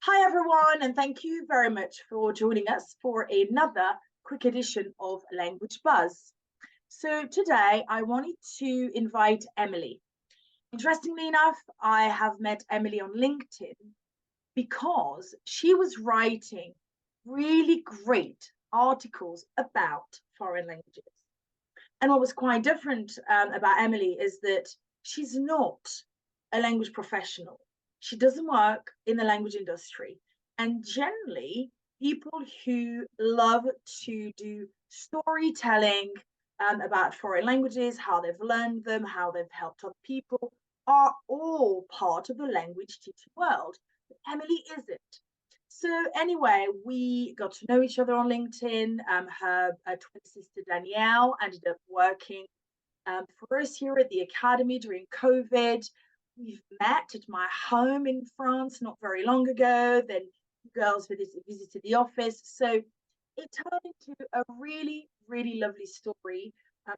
Hi everyone, and thank you very much for joining us for another quick edition of Language Buzz. So today I wanted to invite Emily. Interestingly enough, I have met Emily on LinkedIn because she was writing really great articles about foreign languages. And what was quite different about Emily is that she's not a language professional. She doesn't work in the language industry. And generally, people who love to do storytelling about foreign languages, how they've learned them, how they've helped other people, are all part of the language teaching world. But Emily isn't. So anyway, we got to know each other on LinkedIn. Her twin sister Danielle ended up working for us here at the Academy during COVID. We've met at my home in France not very long ago. Then girls visited the office. So it turned into a really, really lovely story.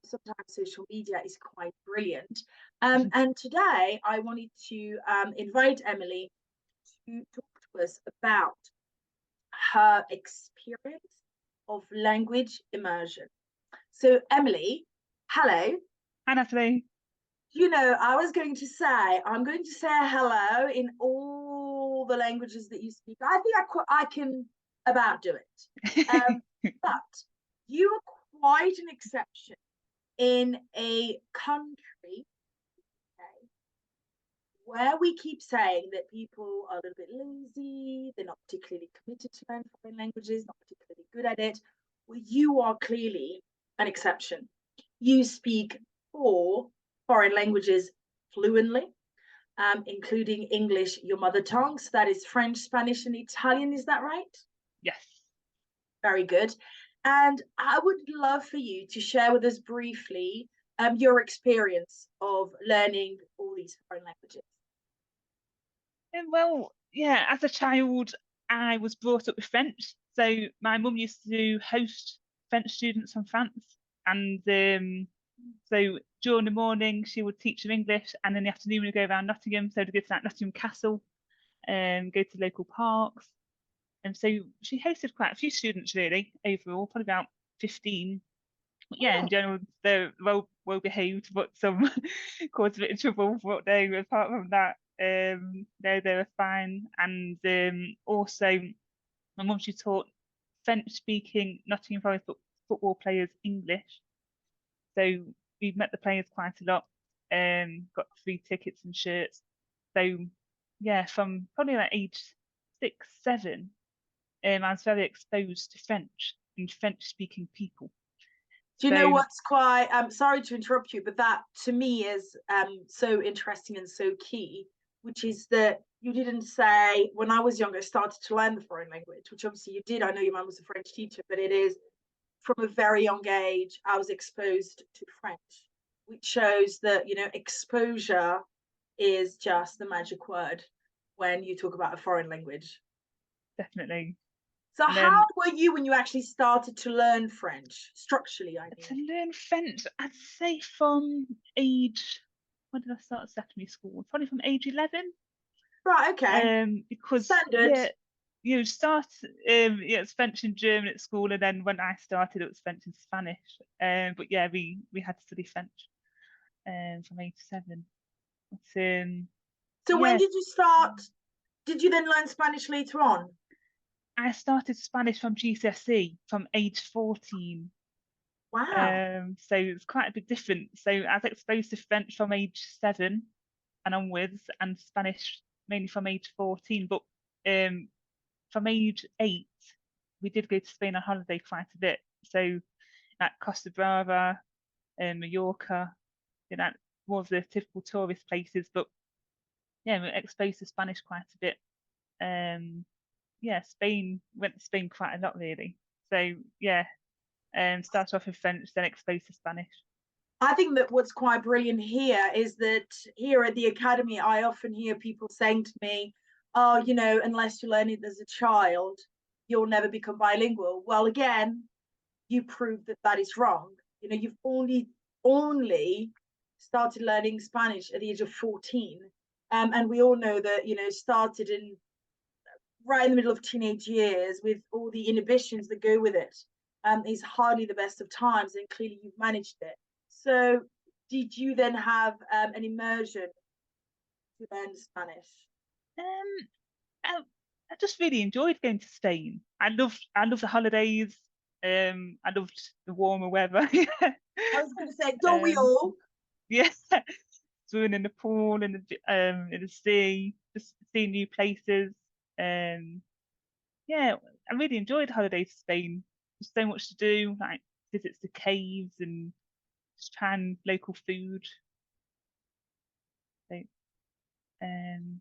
Sometimes social media is quite brilliant. And today I wanted to invite Emily to talk to us about her experience of language immersion. So, Emily, hello. Hi, Nathalie. I was going to say, I'm going to say hello in all the languages that you speak. I think I can about do it. But you are quite an exception in a country where we keep saying that people are a little bit lazy, they're not particularly committed to learn foreign languages, not particularly good at it, well, you are clearly an exception. You speak 4 foreign languages fluently, including English, your mother tongue. So that is French, Spanish, and Italian. Is that right? Yes. Very good. And I would love for you to share with us briefly your experience of learning all these foreign languages. Well, yeah, as a child, I was brought up with French. So my mum used to host French students from France. And so during the morning, she would teach them English. And in the afternoon, we'd go around Nottingham. So to go to that Nottingham Castle and go to local parks. And so she hosted quite a few students, really, overall, probably about 15. But yeah, in general, they're well behaved, but some caused a bit of trouble. But no, apart from that, they were fine. And also, my mum, she taught French speaking Nottingham Forest football players English. So we've met the players quite a lot. Got free tickets and shirts. So yeah, from probably like age 6, 7, I was very exposed to French and French speaking people. Do you know So what's quite, sorry to interrupt you, but that to me is so interesting and so key, which is that you didn't say, when I was younger, I started to learn the foreign language, which obviously you did. I know your mum was a French teacher, but it is from a very young age, I was exposed to French, which shows that, exposure is just the magic word when you talk about a foreign language. definitely. So And how then were you when you actually started to learn French, structurally, I to mean? learn French, I'd say from age, when did I start secondary school? Probably from age 11. Right, okay. Because Standard. yeah, you start yeah, it's French and German at school, and then when I started, it was French and Spanish. But yeah, we had to study French from age 7. But So when yeah, did you start? Did you then learn Spanish later on? I started Spanish from GCSE from age 14. Wow. So it's quite a big difference. So I was exposed to French from age 7 and onwards, and Spanish mainly from age 14. But from age 8, we did go to Spain on holiday quite a bit. So at Costa Brava and Mallorca, that more of the typical tourist places. But yeah, we're exposed to Spanish quite a bit. Um, yeah, Spain, went to Spain quite a lot really. So yeah, started off with French, then exposed to Spanish. I think that what's quite brilliant here is that here at the Academy, I often hear people saying to me, oh, unless you learn it as a child, you'll never become bilingual. Well, again, you prove that that is wrong. You've only started learning Spanish at the age of 14. And we all know that, started in right in the middle of teenage years with all the inhibitions that go with it, is hardly the best of times, and clearly you've managed it. So did you then have an immersion to learn Spanish? Um, I, I just really enjoyed going to Spain. I loved the holidays. I loved the warmer weather. I was going to say, don't we um, all? yeah, swimming in the pool and in the sea, just seeing new places. Um, yeah, I really enjoyed holidays to Spain. There's so much to do, like visits to caves and just trying local food. So, um,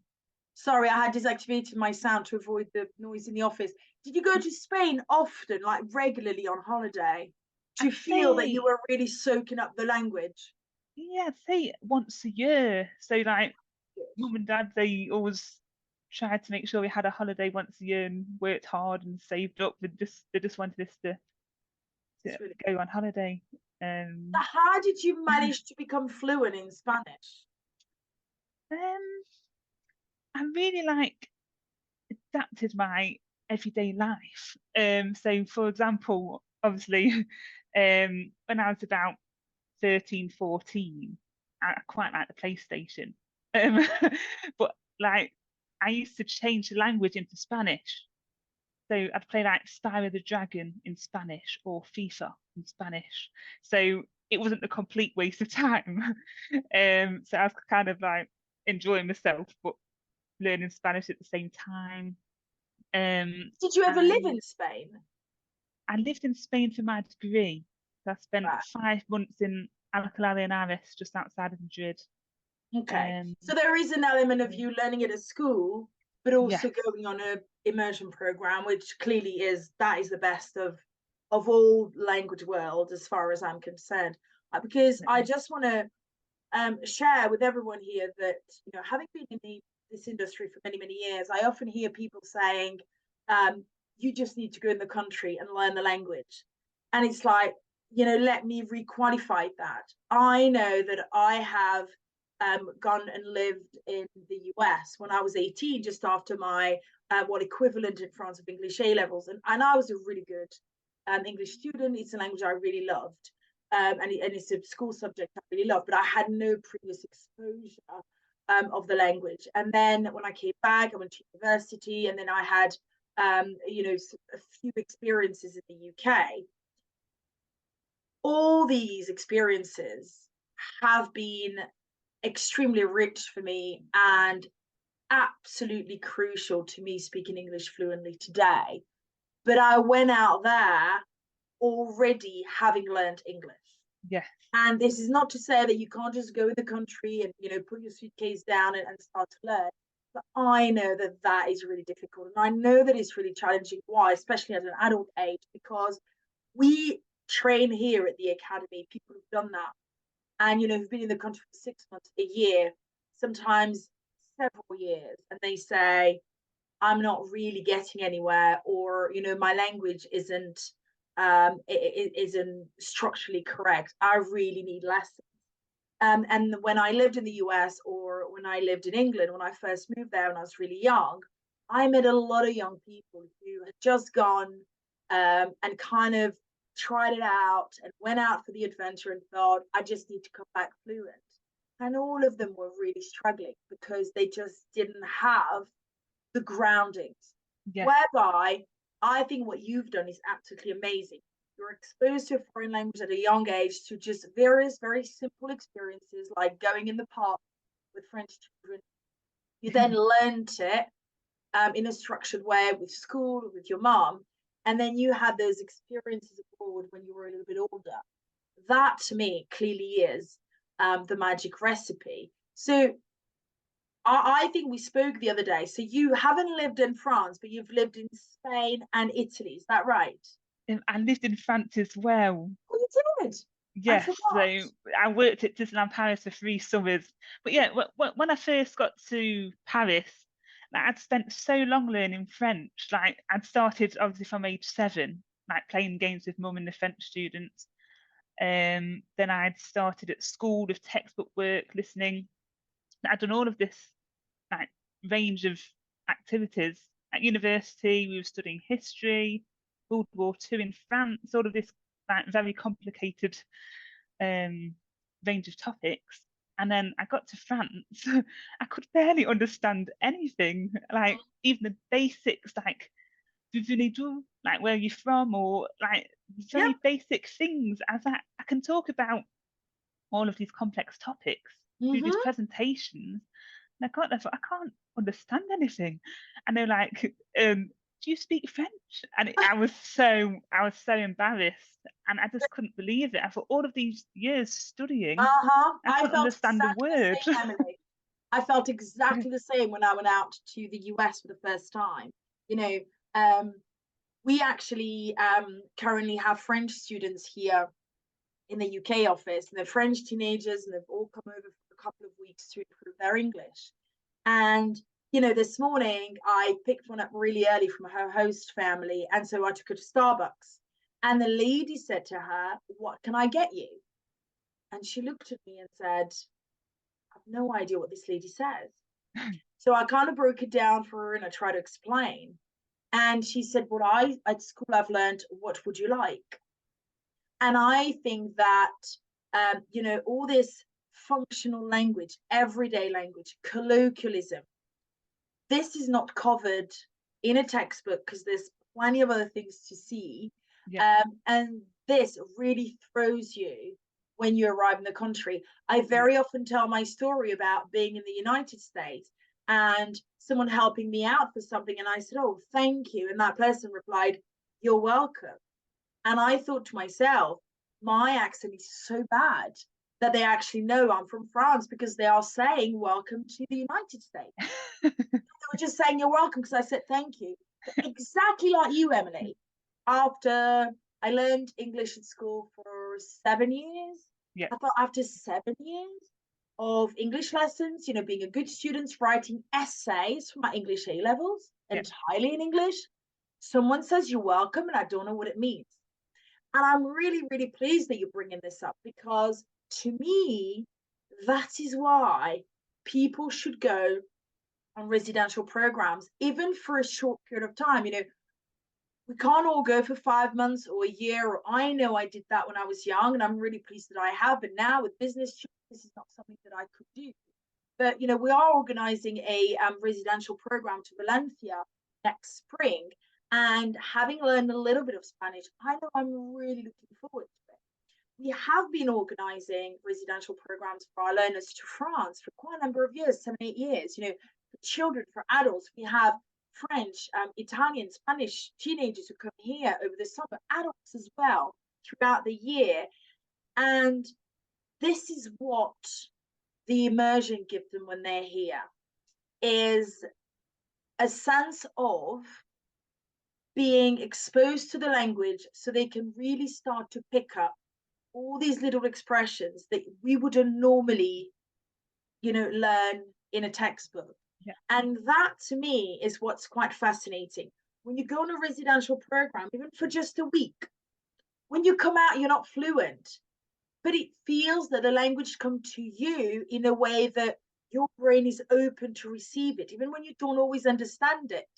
Sorry, I had deactivated my sound to avoid the noise in the office. Did you go to Spain often, like regularly on holiday, I'd to feel that you say, were really soaking up the language? yeah, I'd say once a year. So like mum and dad, they always tried to make sure we had a holiday once a year and worked hard and saved up. They just wanted us to It's really go on holiday. So Um, how did you manage to become fluent in Spanish? um, I really like adapted my everyday life. So for example, obviously, when I was about 13, 14, I quite like the PlayStation. Um, but like I used to change the language into Spanish. So I'd play like Spyro the Dragon in Spanish or FIFA in Spanish. So it wasn't a complete waste of time. So I was kind of like enjoying myself, but learning Spanish at the same time. Did you ever live And in Spain? I lived in Spain for my degree. So I spent Right. 5 months in Alcalá de Henares, just outside of Madrid. Okay. Um, So there is an element of you learning it at school, but yes, also going on a immersion program, which clearly is that is the best of all language world as far as I'm concerned. Because I definitely. just want to share with everyone here that having been in this industry for many years, I often hear people saying, um, "You just need to go in the country and learn the language," and it's like, let me requalify that. I know that I have gone and lived in the US when I was 18, just after my what equivalent in France of English A levels, and I was a really good English student. It's a language I really loved, and it's a school subject I really love, but I had no previous exposure of the language. And then when I came back, I went to university, and then I had, a few experiences in the UK. All these experiences have been extremely rich for me and absolutely crucial to me speaking English fluently today. But I went out there already having learned English. Yes, And this is not to say that you can't just go in the country and put your suitcase down and start to learn. But I know that that is really difficult, and I know that it's really challenging. Why, especially at an adult age, because we train here at the academy people who've done that, and who've been in the country for 6 months, a year, sometimes several years, and they say, I'm not really getting anywhere, or my language isn't structurally correct. I really need lessons. And when I lived in the US, or when I lived in England, when I first moved there when I was really young, I met a lot of young people who had just gone and kind of tried it out and went out for the adventure and thought, I just need to come back fluent. And all of them were really struggling because they just didn't have the groundings. yes, Whereby I think what you've done is absolutely amazing. You're exposed to a foreign language at a young age to just various very simple experiences like going in the park with French children. You then learned it in a structured way with school, with your mom, and then you had those experiences abroad when you were a little bit older. That to me clearly is the magic recipe. So I think we spoke the other day. So you haven't lived in France, but you've lived in Spain and Italy. Is that right? I lived in France as well. Oh, you did. I Yes, so forgot. I worked at Disneyland Paris for 3 summers. But yeah, when I first got to Paris, like I'd spent so long learning French. Like I'd started obviously from age 7, like playing games with mum and the French students. Then I'd started at school with textbook work, listening. I'd done all of this like range of activities, at university, we were studying history, World War II in France, all of this like very complicated range of topics. And then I got to France, I could barely understand anything, like even the basics, like like where are you from, or like very basic things. As I can talk about all of these complex topics through these presentations, and I can't understand anything. And they're like, do you speak French? And I was so embarrassed, and I just couldn't believe it. After all of these years studying, I couldn't understand a word. Same, Emily. I felt exactly the same when I went out to the US for the first time. You know, we actually currently have French students here in the UK office, and they're French teenagers, and they've all come over for a couple of weeks to improve their English. And you know, this morning I picked one up really early from her host family, and so I took her to Starbucks. And the lady said to her, "What can I get you?" And she looked at me and said, "I have no idea what this lady says." So I kind of broke it down for her and I tried to explain. And she said, "Well, at school I've learned, what would you like?" And I think that, you know, all this functional language, everyday language, colloquialism, this is not covered in a textbook because there's plenty of other things to see. And this really throws you when you arrive in the country. I very often tell my story about being in the United States and someone helping me out for something. And I said, "Oh, thank you." And that person replied, "You're welcome." And I thought to myself, my accent is so bad that they actually know I'm from France because they are saying welcome to the United States. They were just saying you're welcome because I said thank you. Exactly like you, Emily. After I learned English at school for 7 years, I thought after 7 years of English lessons, you know, being a good student, writing essays for my English A levels, entirely in English, someone says you're welcome and I don't know what it means. And I'm really, really pleased that you're bringing this up because to me, that is why people should go on residential programs, even for a short period of time. You know, we can't all go for 5 months or a year. Or I know I did that when I was young, and I'm really pleased that I have. But now with business, this is not something that I could do. But, you know, we are organizing a residential program to Valencia next spring. And having learned a little bit of Spanish, I know I'm really looking forward to it. We have been organizing residential programs for our learners to France for quite a number of years, 7, 8 years, you know, for children, for adults. We have French, Italian, Spanish teenagers who come here over the summer, adults as well, throughout the year. And this is what the immersion gives them when they're here, is a sense of being exposed to the language so they can really start to pick up all these little expressions that we wouldn't normally, you know, learn in a textbook. And that to me is what's quite fascinating. When you go on a residential program, even for just a week, when you come out, you're not fluent, but it feels that the language comes to you in a way that your brain is open to receive it, even when you don't always understand it.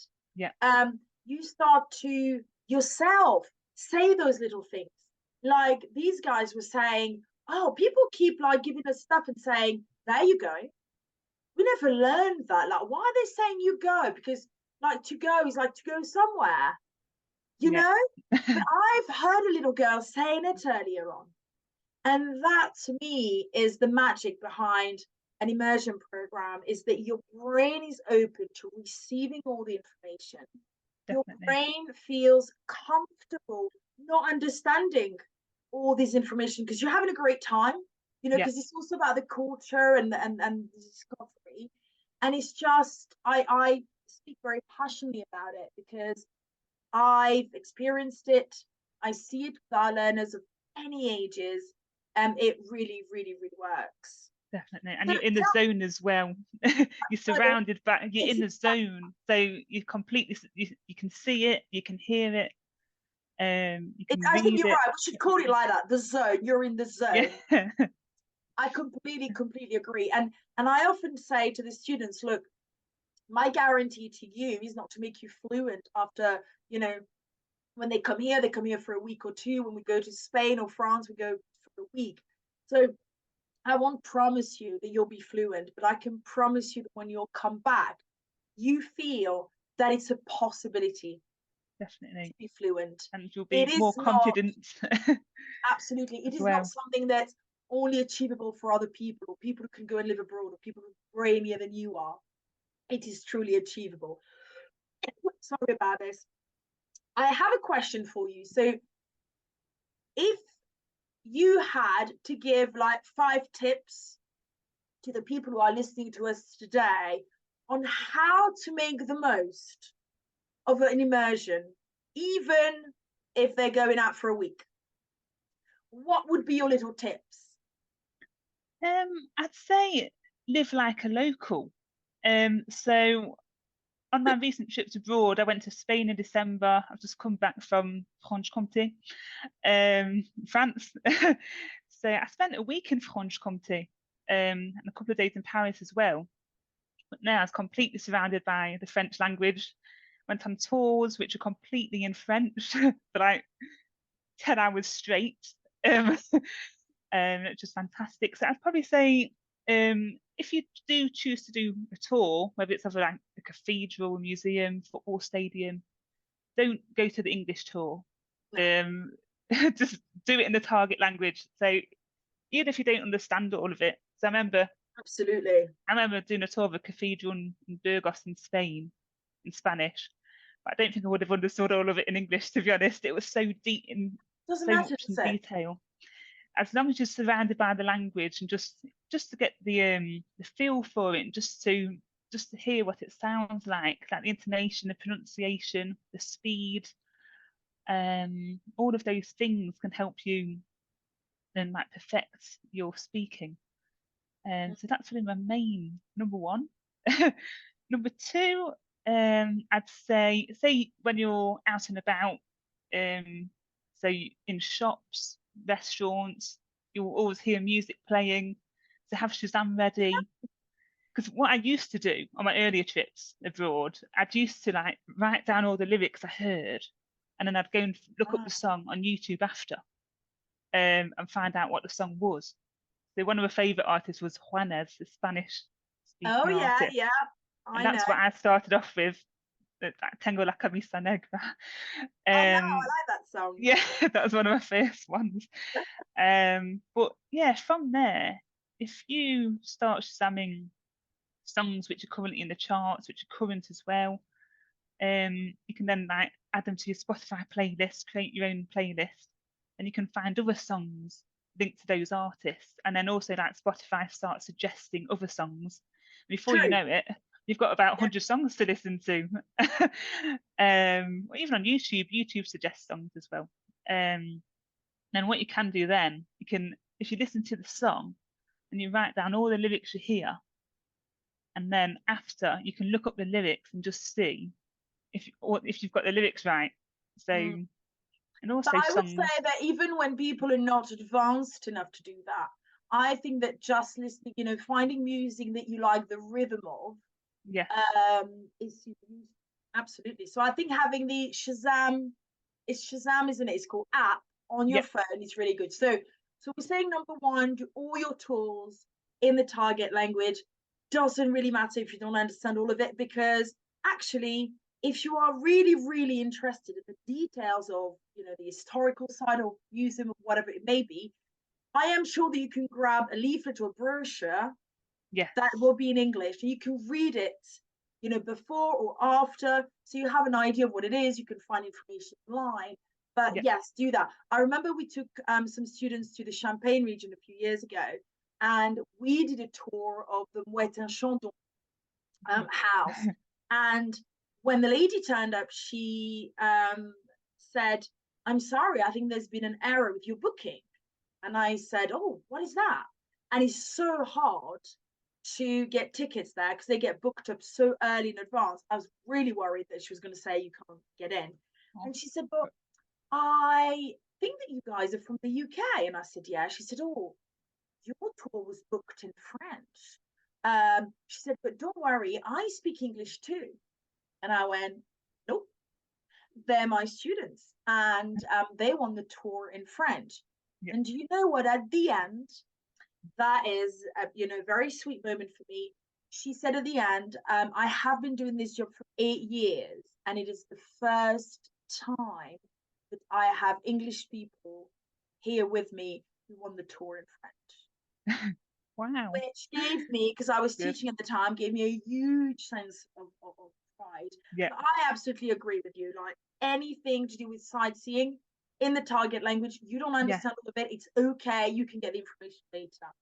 You start to yourself say those little things. Like these guys were saying, "Oh, people keep like giving us stuff and saying, there you go." We never learned that. Like, why are they saying you go? Because like to go is like to go somewhere, you know? But I've heard a little girl saying it earlier on. And that to me is the magic behind an immersion program, is that your brain is open to receiving all the information. Your brain feels comfortable not understanding all this information because you're having a great time, you know, because it's also about the culture and the discovery. And it's just, I speak very passionately about it because I've experienced it. I see it with our learners of any ages, and it really, really, really works. Definitely. And you're in the zone as well. You're surrounded by, you're in the zone. So you completely, you can see it, you can hear it. You can I think you're read it. right. We should call it like that. The zone. You're in the zone. I completely agree. And I often say to the students, look, my guarantee to you is not to make you fluent after, you know, when they come here for a week or two. When we go to Spain or France, we go for a week. So I won't promise you that you'll be fluent, but I can promise you that when you'll come back, you feel that it's a possibility Definitely. to be fluent. And you'll It be is more not, confident absolutely, it as is not well. something that's only achievable for other people, or people who can go and live abroad, or people who are brainier than you are. It is truly achievable. Sorry about this. I have a question for you. So if you had to give like 5 tips to the people who are listening to us today on how to make the most of an immersion, even if they're going out for a week, what would be your little tips? I'd say live like a local. So on my recent trips abroad, I went to Spain in December. I've just come back from Franche-Comté, France. So I spent a week in Franche-Comté, and a couple of days in Paris as well. But now I was completely surrounded by the French language. Went on tours which are completely in French for like 10 hours straight. Um, it's just fantastic. So I'd probably say, if you do choose to do a tour, whether it's of like a cathedral, museum, football stadium, don't go to the English tour. No. Just do it in the target language. So even if you don't understand all of it. So Absolutely. I remember doing a tour of a cathedral in Burgos in Spain in Spanish, but I don't think I would have understood all of it in English, to be honest. It was so deep in Doesn't so matter, much in does it? detail. As long as you're surrounded by the language and just to get the feel for it, and just to hear what it sounds like the intonation, the pronunciation, the speed, all of those things can help you then like perfect your speaking. And so that's really my main number one. Number two, I'd say when you're out and about, so in shops, restaurants, you'll always hear music playing. So have Shazam ready. Because what I used to do on my earlier trips abroad, I'd used to like write down all the lyrics I heard, and then I'd go and look up the Ah. song on YouTube after, and find out what the song was. So one of my favorite artists was Juanes, the Spanish Oh speaking yeah, artist. yeah, And I know. that's what I started off with, Tengo la camisa negra. Oh no, I like that song. Yeah, that was one of my first ones. But yeah, from there, if you start shamming songs which are currently in the charts, which are current as well, you can then like add them to your Spotify playlist, create your own playlist, and you can find other songs linked to those artists. And then also like Spotify starts suggesting other songs. Before you True. know it, you've got about Yeah. 100 songs to listen to. Or even on YouTube, YouTube suggests songs as well. Then what you can do then, you can, if you listen to the song and you write down all the lyrics you hear, and then after you can look up the lyrics and just see if you've got the lyrics right. So, Mm. and But also I would songs. say that even when people are not advanced enough to do that, I think that just listening, finding music that you like the rhythm of, Yes. is super useful. Absolutely. So I think having the Shazam, it's Shazam, isn't it? It's called app on your Yep. phone. It's really good. So we're saying number one, do all your tools in the target language. Doesn't really matter if you don't understand all of it, because actually, if you are really, really interested in the details of, the historical side of museum or whatever it may be, I am sure that you can grab a leaflet or brochure Yes. that will be in English, and you can read it, before or after, so you have an idea of what it is. You can find information online. But Yep. yes, do that. I remember we took some students to the Champagne region a few years ago, and we did a tour of the Mouette Chandon house. And when the lady turned up, she said, "I'm sorry, I think there's been an error with your booking." And I said, "Oh, what is that?" And it's so hard to get tickets there because they get booked up so early in advance. I was really worried that she was going to say you can't get in. Oh, And she said, "But I think that you guys are from the UK." And I said, "Yeah." She said, "Oh, your tour was booked in French." She said, but don't worry, I speak English too. And I went, nope, they're my students, and they won the tour in French. Yeah. And do you know what? At the end, that is a very sweet moment for me. She said at the end, I have been doing this job for 8 years, and it is the first time that I have English people here with me who won the tour in French. Wow. Which gave me, because I was Good. teaching at the time, gave me a huge sense of pride. Yeah. But I absolutely agree with you. Like anything to do with sightseeing in the target language, you don't understand all of it, it's okay. You can get the information later.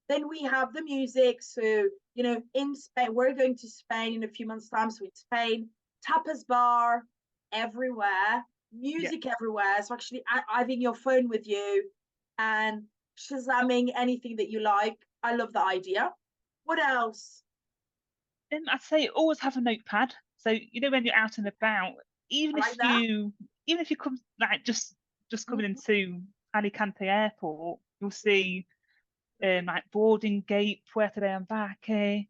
Then we have the music. So, in Spain, we're going to Spain in a few months' time. So in Spain, tapas bar everywhere, music everywhere. So actually having your phone with you and shazamming anything that you like. I love the idea. What else? I'd say always have a notepad. So when you're out and about, even I if like that. you come like just coming Mhm. into Alicante Airport, you'll see like boarding gate, puerta de embarque,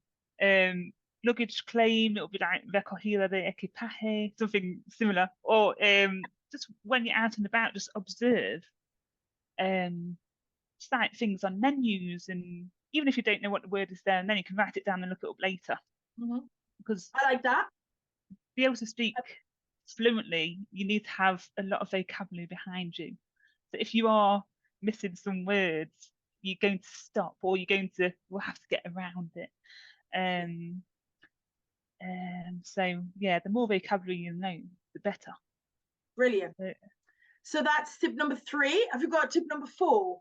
luggage claim. It'll be like recogida de equipaje, something similar. Or just when you're out and about, just observe just like things on menus, and even if you don't know what the word is there, and then you can write it down and look it up later. Mhm. Because I like that. to be able to speak fluently, you need to have a lot of vocabulary behind you. So if you are missing some words, you're going to stop, or we'll have to get around it. So yeah, the more vocabulary you know, the better. Brilliant. So that's tip number 3. Have you got tip number 4?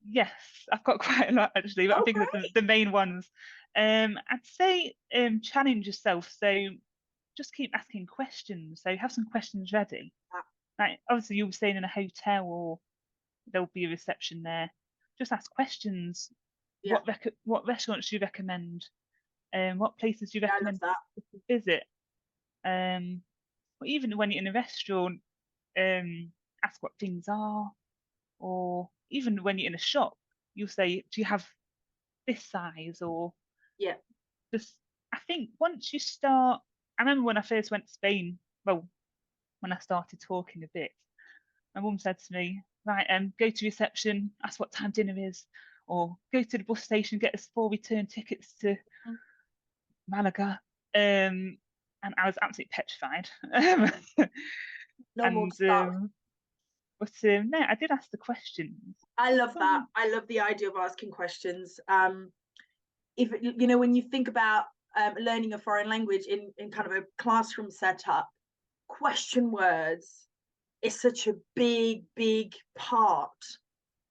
Yes, I've got quite a lot actually, but I'm thinking of the main ones. I'd say challenge yourself. So just keep asking questions. So have some questions ready. Like obviously you'll be staying in a hotel, or there'll be a reception there. Just ask questions. Yeah. What restaurants do you recommend? What places do you Yeah, I love recommend that. to visit? Or even when you're in a restaurant, ask what things are. Or even when you're in a shop, you'll say, do you have this size? Or Yeah. just, I think once you start, I remember when I first went to Spain, well, when I started talking a bit, my mum said to me, right, go to reception, ask what time dinner is, or go to the bus station, get us 4 return tickets to Malaga. And I was absolutely petrified. No more And to start. but no, I did ask the questions. I love that. I love the idea of asking questions. If when you think about learning a foreign language in kind of a classroom setup, question words is such a big part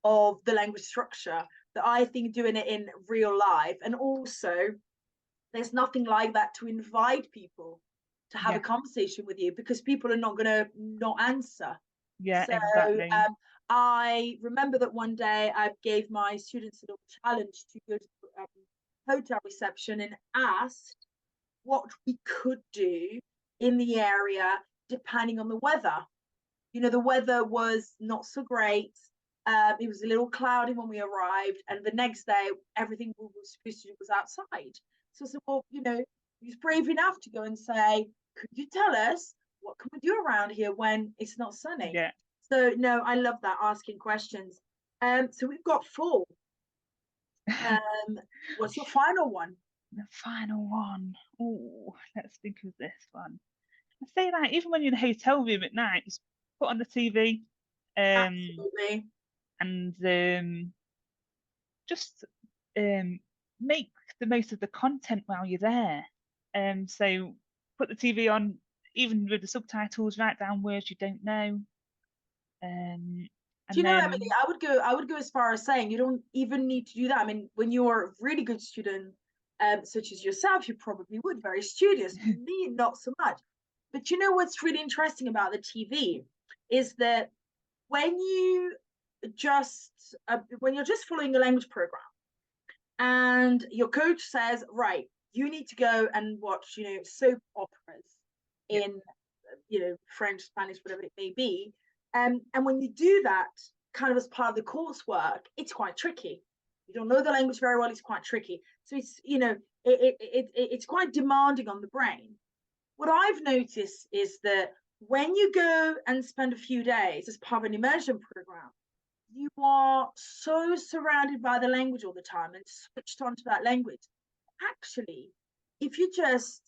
of the language structure that I think doing it in real life, and also there's nothing like that to invite people to have a conversation with you, because people are not going to not answer. Yeah, So exactly. I remember that one day I gave my students a little challenge to go to hotel reception and asked what we could do in the area depending on the weather. The weather was not so great. It was a little cloudy when we arrived, and the next day everything we were supposed to do was outside. So I said, well, he was brave enough to go and say, could you tell us what can we do around here when it's not sunny? Yeah. So no, I love that, asking questions. So we've got 4. What's your final one? The final one. Oh, let's think of this one. I say that even when you're in a hotel room at night, just put on the TV, Absolutely. and just make the most of the content while you're there. So put the TV on, even with the subtitles, write down words you don't know. Do you And know, then Emily, I would go as far as saying you don't even need to do that. I mean, when you're a really good student, such as yourself, you probably would, very studious. Me, not so much. But you know what's really interesting about the TV is that when you when you're just following a language program, and your coach says, right, you need to go and watch, soap operas in, French, Spanish, whatever it may be. And when you do that kind of as part of the coursework, it's quite tricky. You don't know the language very well, it's quite tricky. So it's, it's quite demanding on the brain. What I've noticed is that when you go and spend a few days as part of an immersion program, you are so surrounded by the language all the time and switched onto that language. Actually, if you just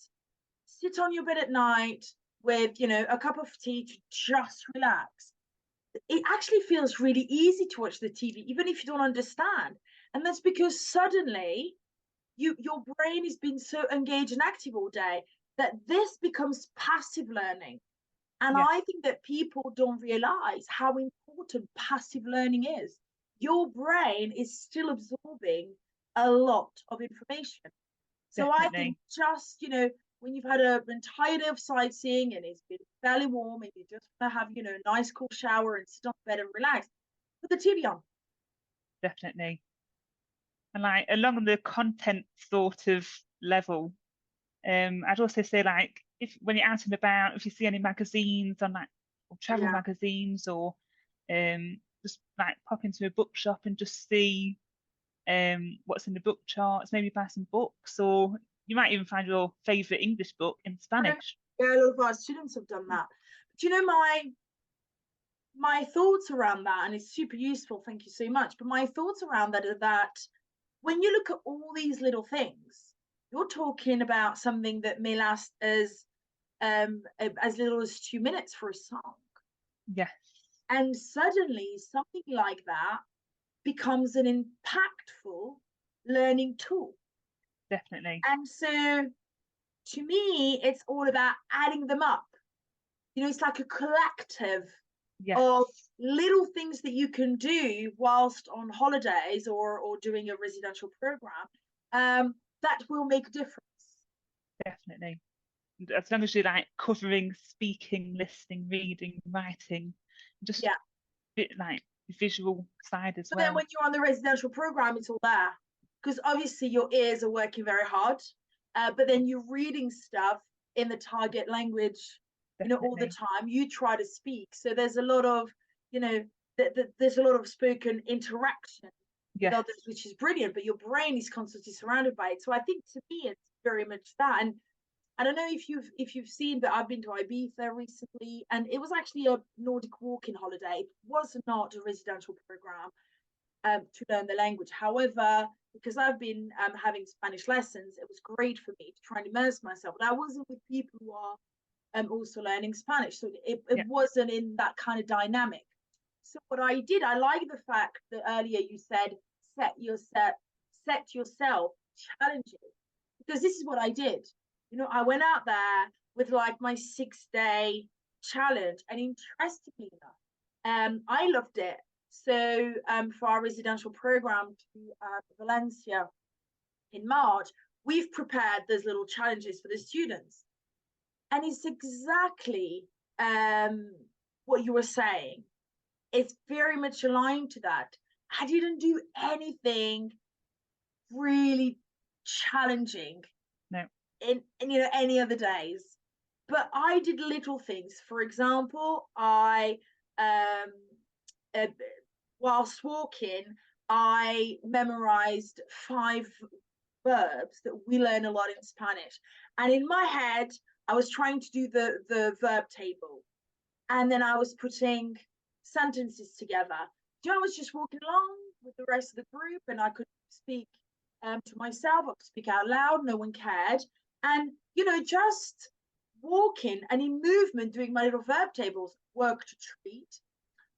sit on your bed at night with, a cup of tea to just relax, it actually feels really easy to watch the TV, even if you don't understand. And that's because suddenly your brain has been so engaged and active all day that this becomes passive learning. And Yeah. I think that people don't realize how important passive learning is. Your brain is still absorbing a lot of information. So Definitely. I think just, when you've had an entire day of sightseeing and it's been fairly warm and you just want to have, a nice cool shower and sit on bed and relax, put the TV on. Definitely. And like along the content sort of level, I'd also say like if when you're out and about, if you see any magazines on like or travel magazines or just like pop into a bookshop and just see what's in the book charts, maybe buy some books, or you might even find your favorite English book in Spanish. Yeah, a lot of our students have done that. But my thoughts around that, and it's super useful, thank you so much, but my thoughts around that are that when you look at all these little things, you're talking about something that may last as little as 2 minutes for a song. Yes. And suddenly something like that becomes an impactful learning tool. Definitely. And so to me, it's all about adding them up. It's like a collective of little things that you can do whilst on holidays or doing a residential program that will make a difference. Definitely. As long as you're like covering speaking, listening, reading, writing, just a bit like the visual side as but well. Then when you're on the residential program, it's all there because obviously your ears are working very hard, but then you're reading stuff in the target language, all the time. You try to speak, so there's a lot of, there's a lot of spoken interaction with others, which is brilliant. But your brain is constantly surrounded by it. So I think to me, it's very much that. And I don't know if you've seen, but I've been to Ibiza recently, and it was actually a Nordic walking holiday. It was not a residential program to learn the language. However, because I've been having Spanish lessons, it was great for me to try and immerse myself. But I wasn't with people who are also learning Spanish, so it wasn't in that kind of dynamic. So what I did, I like the fact that earlier you said set yourself challenges, because this is what I did. I went out there with like my 6-day challenge, and interestingly enough, I loved it. So for our residential program to Valencia in March, we've prepared those little challenges for the students. And it's exactly what you were saying. It's very much aligned to that. I didn't do anything really challenging in any other days, but I did little things. For example, I whilst walking, I memorized 5 verbs that we learn a lot in Spanish, and in my head I was trying to do the verb table, and then I was putting sentences together. I was just walking along with the rest of the group, and I could speak to myself. I could speak out loud. No one cared. And, just walking and in movement, doing my little verb tables worked a treat.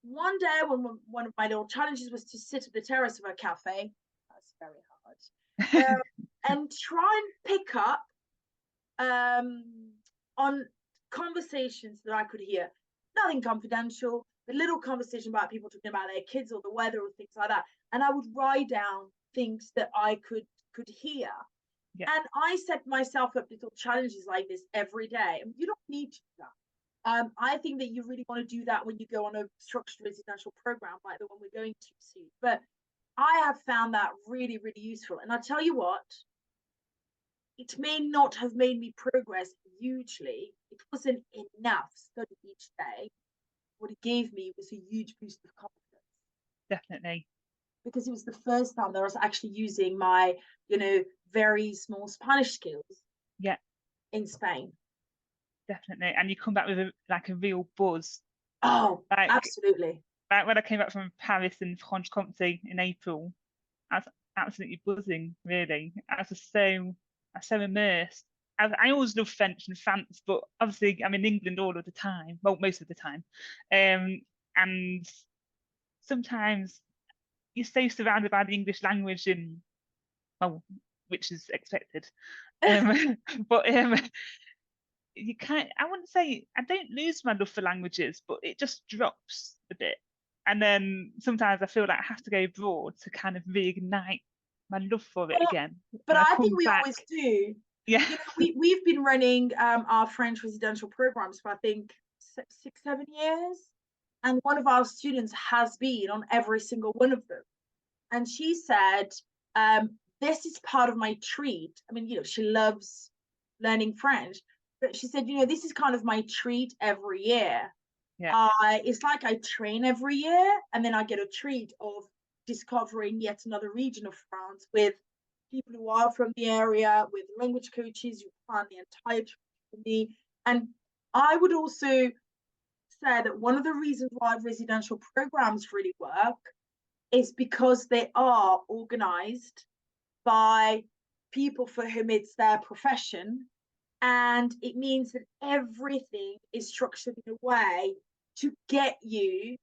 One day, when one of my little challenges was to sit at the terrace of a cafe, that's very hard, and try and pick up on conversations that I could hear. Nothing confidential, but little conversation about people talking about their kids or the weather or things like that. And I would write down things that I could hear. And I set myself up little challenges like this every day. And you don't need to do that. I think that you really want to do that when you go on a structured residential program like the one we're going to soon. But I have found that really, really useful. And I'll tell you what, it may not have made me progress hugely. It wasn't enough study each day. What it gave me was a huge boost of confidence. Definitely. because it was the first time that I was actually using my, very small Spanish skills Yeah, in Spain. definitely. And you come back with a real buzz. Oh, Like, absolutely. like when I came back from Paris and Franche-Comté in April, I was absolutely buzzing, really. I was so immersed. I always love French and France, but obviously I'm in England all of the time, well, most of the time. And sometimes you're so surrounded by the English language and, well, which is expected. But you can't, I wouldn't say, I don't lose my love for languages, but it just drops a bit. And then sometimes I feel like I have to go abroad to kind of reignite my love for it But, again. but And I I come think we back, always do. yeah, We've been running our French residential programs for, I think, 6, 7 years. And one of our students has been on every single one of them. And she said, this is part of my treat. I mean, she loves learning French, but she said, this is kind of my treat every year. yeah, It's like I train every year, and then I get a treat of discovering yet another region of France with people who are from the area, with language coaches who plan the entire trip for me. And I would also say that one of the reasons why residential programs really work is because they are organized by people for whom it's their profession. And it means that everything is structured in a way to get you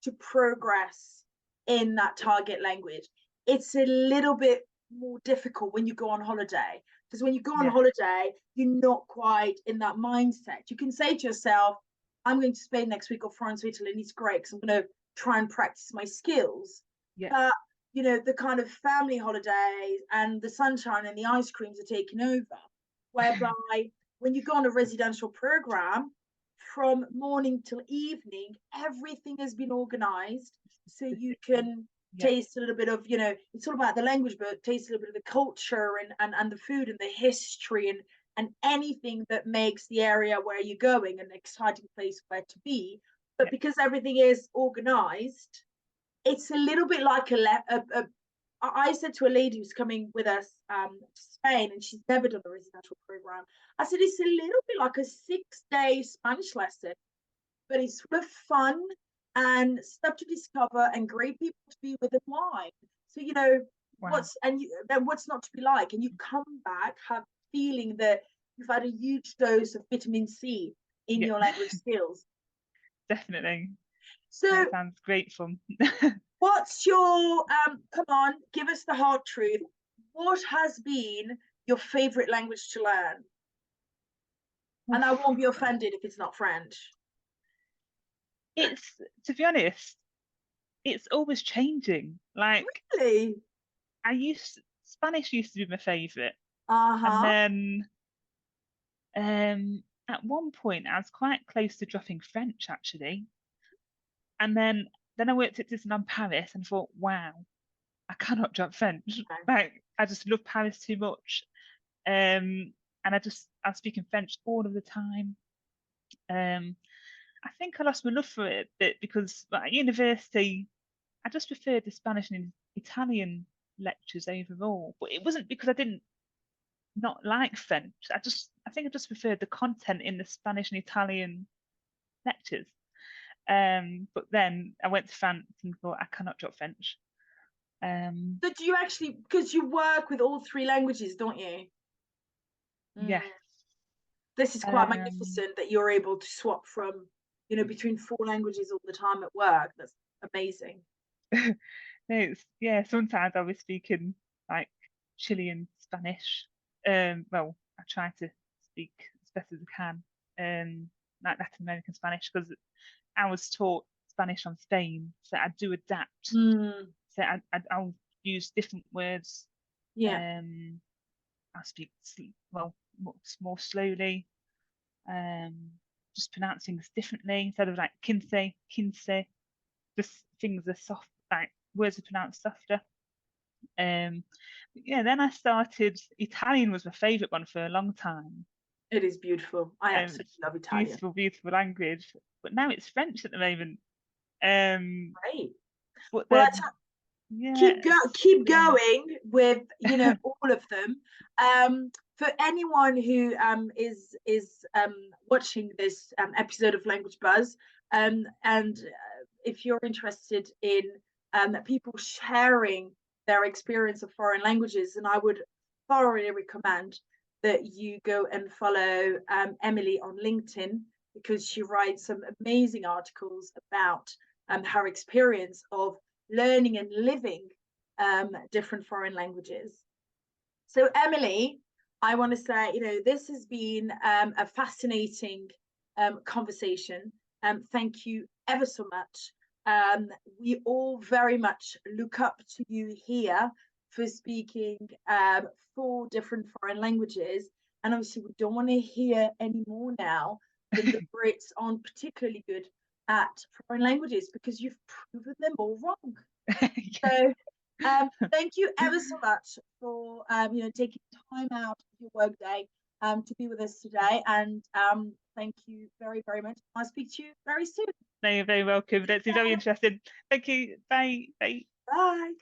to progress in that target language. It's a little bit more difficult when you go on holiday, because when you go on yeah, holiday, you're not quite in that mindset. You can say to yourself, I'm going to Spain next week, or France or Italy, and it's great because I'm going to try and practice my skills. yeah, But the kind of family holidays and the sunshine and the ice creams are taking over, whereby when you go on a residential program, from morning till evening, everything has been organized so you can yeah, taste a little bit of, it's all about the language, but taste a little bit of the culture and the food and the history and anything that makes the area where you're going an exciting place where to be. But yeah. because everything is organized, it's a little bit like I said to a lady who's coming with us to Spain, and she's never done a residential program. I said it's a little bit like a 6-day Spanish lesson, but it's full of fun and stuff to discover and great people to be with and wine. So Wow. what's not to be like, and you come back have feeling that you've had a huge dose of vitamin C in Yeah, your language skills. definitely. So That sounds great fun. what's your come on, give us the hard truth. What has been your favorite language to learn? And I won't be offended if it's not French. It's, to be honest, it's always changing. Like, Really? Spanish used to be my favorite. And Uh-huh. then at one point I was quite close to dropping French actually. And then I worked at Disneyland Paris and thought, wow, I cannot drop French. Okay. Like I just love Paris too much. And I was speaking French all of the time. I think I lost my love for it a bit because at university I just preferred the Spanish and Italian lectures overall. But it wasn't because I didn't not like French. I think I just preferred the content in the Spanish and Italian lectures. But then I went to France and thought I cannot drop French. So do you actually, because you work with all three languages, don't you? Yes. This is quite magnificent that you're able to swap from, between 4 languages all the time at work. That's amazing. Yeah, sometimes I'll be speaking like Chilean Spanish. Well, I try to speak as best as I can, like Latin American Spanish, because I was taught Spanish from Spain, so I do adapt. So I'll use different words. Yeah. I'll speak well more slowly, just pronounce things differently instead of like quince. Just things are soft, like words are pronounced softer. Yeah, then I started Italian was my favourite one for a long time. It is beautiful. I absolutely love Italian. Beautiful language. But now it's French at the moment. Great. But Well, then Yeah. keep going with, you know, all of them. For anyone who is watching this episode of Language Buzz, and if you're interested in people sharing their experience of foreign languages, and I would thoroughly recommend that you go and follow Emily on LinkedIn, because she writes some amazing articles about her experience of learning and living different foreign languages. So Emily, I want to say, you know, this has been a fascinating conversation. Thank you ever so much. We all very much look up to you here for speaking 4 different foreign languages. And obviously we don't want to hear any more now that the Brits aren't particularly good at foreign languages, because you've proven them all wrong. So thank you ever so much for you know, taking time out of your workday to be with us today, and thank you very, very much. I'll speak to you very soon. No, you're very welcome. That's very interesting. Thank you. Bye. Bye. Bye.